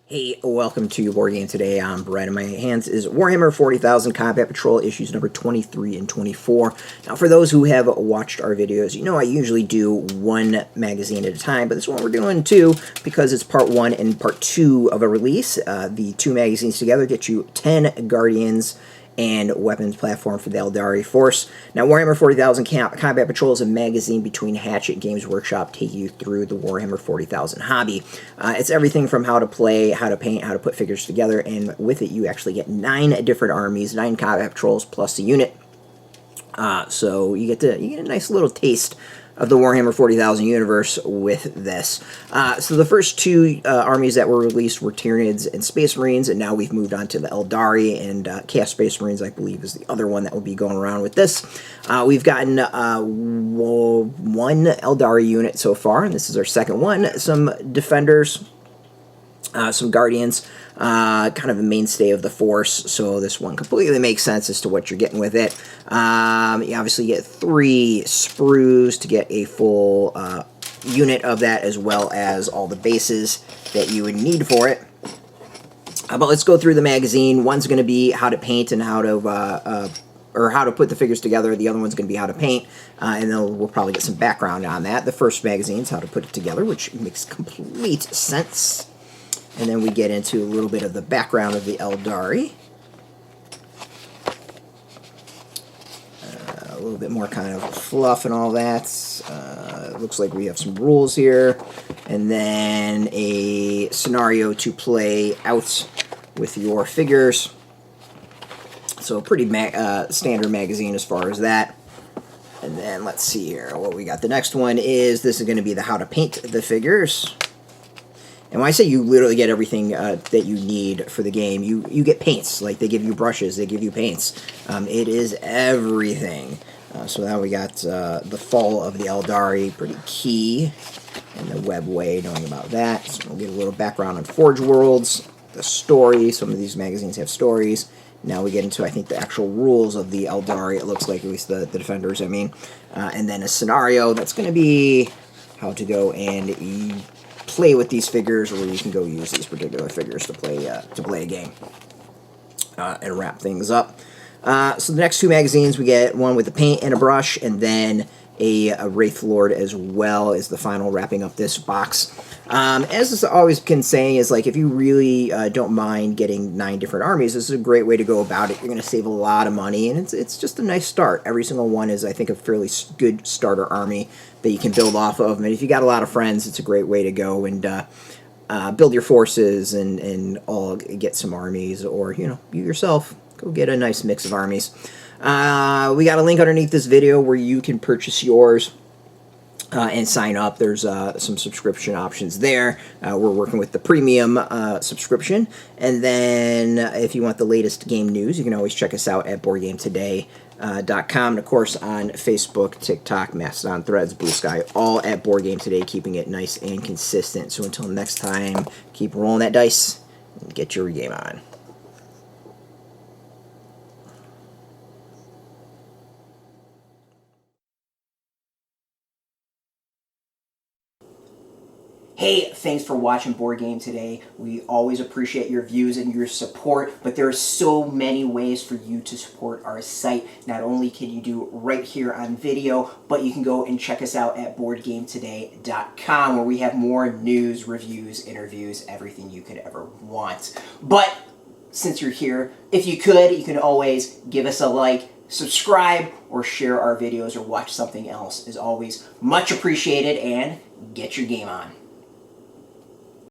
Hey, welcome to Board Game Today. I'm Brett. In my hands is Warhammer 40,000 Combat Patrol issues number 23 and 24. Now, for those who have watched our videos, you know I usually do one magazine at a time, but this one we're doing two because it's part one and part two of a release. The two magazines together get you 10 Guardians and weapons platform for the Aeldari Force. Now, Warhammer 40,000 Combat Patrol is a magazine between Hatchet Games Workshop taking you through the Warhammer 40,000 hobby. It's everything from how to play, how to paint, how to put figures together, and with it you actually get 9 different armies, 9 combat patrols plus a unit. So you get a nice little taste of the Warhammer 40,000 universe with this. So the first two armies that were released were Tyranids and Space Marines, and now we've moved on to the Aeldari, and Chaos Space Marines, I believe, is the other one that will be going around with this. We've gotten one Aeldari unit so far, and this is our second one. Some Defenders, some Guardians, kind of a mainstay of the Force, so this one completely makes sense as to what you're getting with it. You obviously get 3 sprues to get a full unit of that, as well as all the bases that you would need for it. But let's go through the magazine. One's going to be how to paint and how to or how to put the figures together. The other one's going to be how to paint, and then we'll probably get some background on that. The first magazine is how to put it together, which makes complete sense. And then we get into a little bit of the background of the Aeldari. A little bit more kind of fluff and all that. It looks like we have some rules here. And then a scenario to play out with your figures. So a pretty standard magazine as far as that. And then let's see here what we got. The next one is, this is going to be the how to paint the figures. And when I say you literally get everything that you need for the game, you get paints. Like, they give you brushes, they give you paints. It is everything. So now we got the fall of the Aeldari, pretty key, and the web way, knowing about that. So we'll get a little background on Forge Worlds, the story. Some of these magazines have stories. Now we get into, I think, the actual rules of the Aeldari, it looks like, at least the Defenders, I mean. And then a scenario that's going to be how to go and play with these figures, or you can go use these particular figures to play a game and wrap things up. So the next two magazines, we get one with a paint and a brush, and then a Wraith Lord as well as the final wrapping up this box. As I always can say, is like, if you really don't mind getting 9 different armies, this is a great way to go about it. You're going to save a lot of money, and it's just a nice start. Every single one is, I think, a fairly good starter army that you can build off of. And if you got a lot of friends, it's a great way to go and build your forces and all get some armies, or, you know, you yourself go get a nice mix of armies. We got a link underneath this video where you can purchase yours and sign up. There's some subscription options there. We're working with the premium subscription. And then if you want the latest game news, you can always check us out at BoardGameToday.com, and of course on Facebook, TikTok, Mastodon, Threads, Blue Sky, all at Board Game Today, keeping it nice and consistent. So until next time, keep rolling that dice and get your game on. Hey, thanks for watching Board Game Today. We always appreciate your views and your support, but there are so many ways for you to support our site. Not only can you do right here on video, but you can go and check us out at BoardGameToday.com, where we have more news, reviews, interviews, everything you could ever want. But since you're here, if you could, you can always give us a like, subscribe, or share our videos, or watch something else. Is always much appreciated, and get your game on.